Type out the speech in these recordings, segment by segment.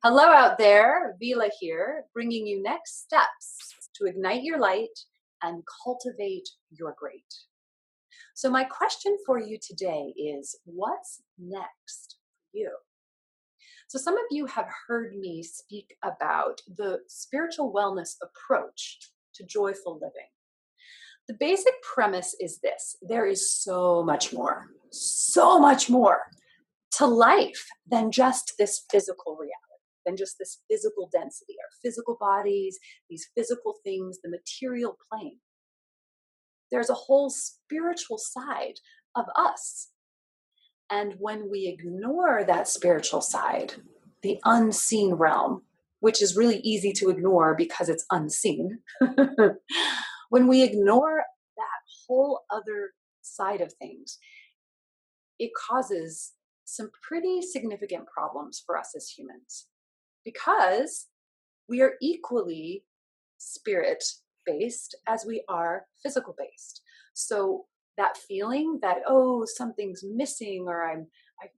Hello out there, Vila here, bringing you next steps to ignite your light and cultivate your great. So my question for you today is, what's next for you? So some of you have heard me speak about the spiritual wellness approach to joyful living. The basic premise is this: there is so much more to life than just this physical reality, than just this physical density, our physical bodies, these physical things, the material plane. There's a whole spiritual side of us. And when we ignore that spiritual side, the unseen realm, which is really easy to ignore because it's unseen, when we ignore that whole other side of things, it causes some pretty significant problems for us as humans, because we are equally spirit based as we are physical based. So that feeling that, oh, something's missing, or I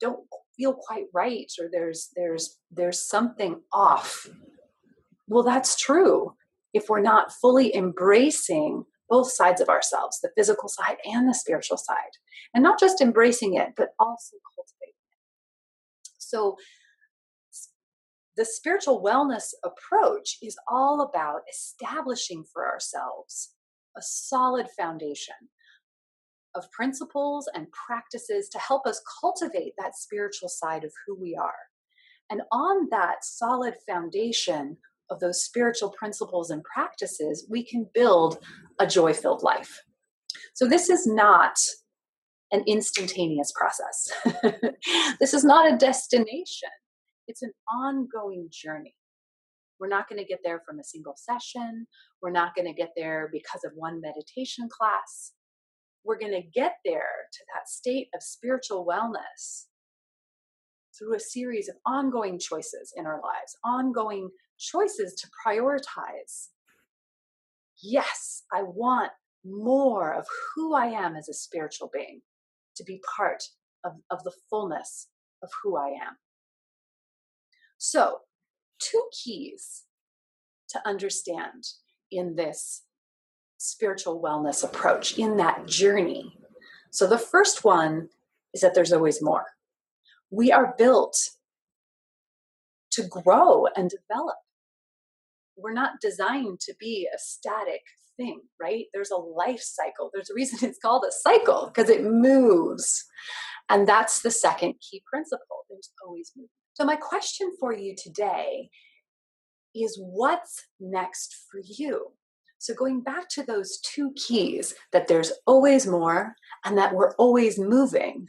don't feel quite right, or there's something off. Well, that's true if we're not fully embracing both sides of ourselves, the physical side and the spiritual side, and not just embracing it, but also cultivating it. So the spiritual wellness approach is all about establishing for ourselves a solid foundation of principles and practices to help us cultivate that spiritual side of who we are. And on that solid foundation of those spiritual principles and practices, we can build a joy-filled life. So this is not an instantaneous process. This is not a destination. It's an ongoing journey. We're not going to get there from a single session. We're not going to get there because of one meditation class. We're going to get there to that state of spiritual wellness through a series of ongoing choices in our lives, ongoing choices to prioritize. Yes, I want more of who I am as a spiritual being to be part of the fullness of who I am. So, two keys to understand in this spiritual wellness approach, in that journey. So the first one is that there's always more. We are built to grow and develop. We're not designed to be a static thing, right? There's a life cycle. There's a reason it's called a cycle, because it moves. And that's the second key principle. There's always movement. So my question for you today is, what's next for you? So going back to those two keys, that there's always more and that we're always moving,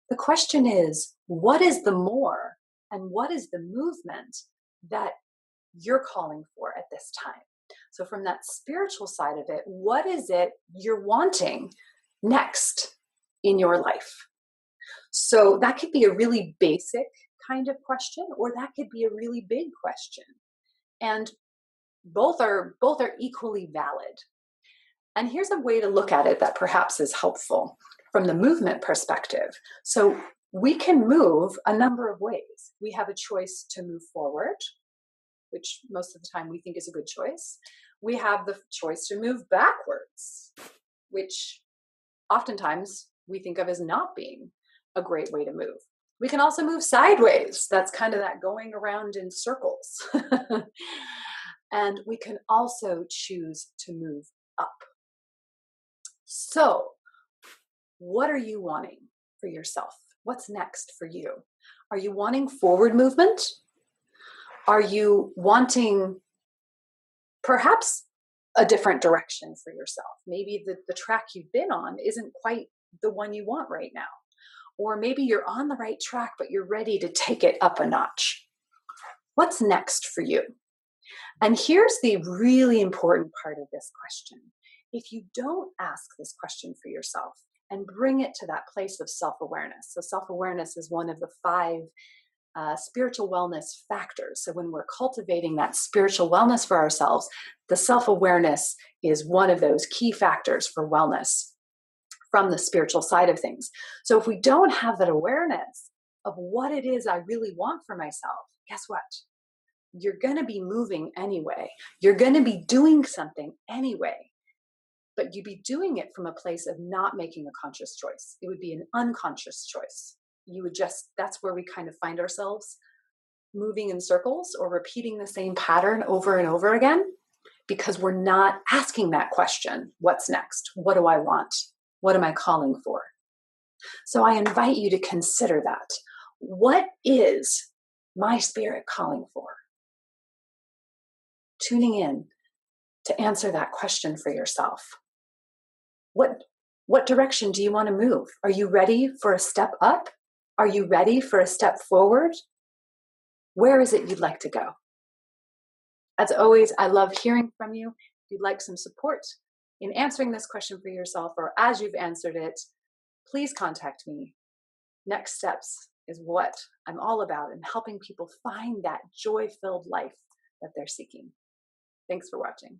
the question is, what is the more and what is the movement that you're calling for at this time? So from that spiritual side of it, what is it you're wanting next in your life? So that could be a really basic kind of question, or that could be a really big question. And both are equally valid. And here's a way to look at it that perhaps is helpful from the movement perspective. So we can move a number of ways. We have a choice to move forward, which most of the time we think is a good choice. We have the choice to move backwards, which oftentimes we think of as not being a great way to move. We can also move sideways. That's kind of that going around in circles. And we can also choose to move up. So, what are you wanting for yourself? What's next for you? Are you wanting forward movement? Are you wanting perhaps a different direction for yourself? Maybe the track you've been on isn't quite the one you want right now. Or maybe you're on the right track, but you're ready to take it up a notch. What's next for you? And here's the really important part of this question. If you don't ask this question for yourself and bring it to that place of self-awareness. So self-awareness is one of the 5 spiritual wellness factors. So when we're cultivating that spiritual wellness for ourselves, the self-awareness is one of those key factors for wellness from the spiritual side of things. So if we don't have that awareness of what it is I really want for myself, guess what? you're going to be moving anyway. You're going to be doing something anyway, but you'd be doing it from a place of not making a conscious choice. It would be an unconscious choice. You would just, that's where we kind of find ourselves moving in circles or repeating the same pattern over and over again because we're not asking that question. What's next? What do I want? What am I calling for? So I invite you to consider that. What is my spirit calling for? Tuning in to answer that question for yourself. What direction do you want to move? Are you ready for a step up? Are you ready for a step forward? Where is it you'd like to go? As always, I love hearing from you. If you'd like some support in answering this question for yourself, or as you've answered it, please contact me. Next steps is what I'm all about in helping people find that joy-filled life that they're seeking. Thanks for watching.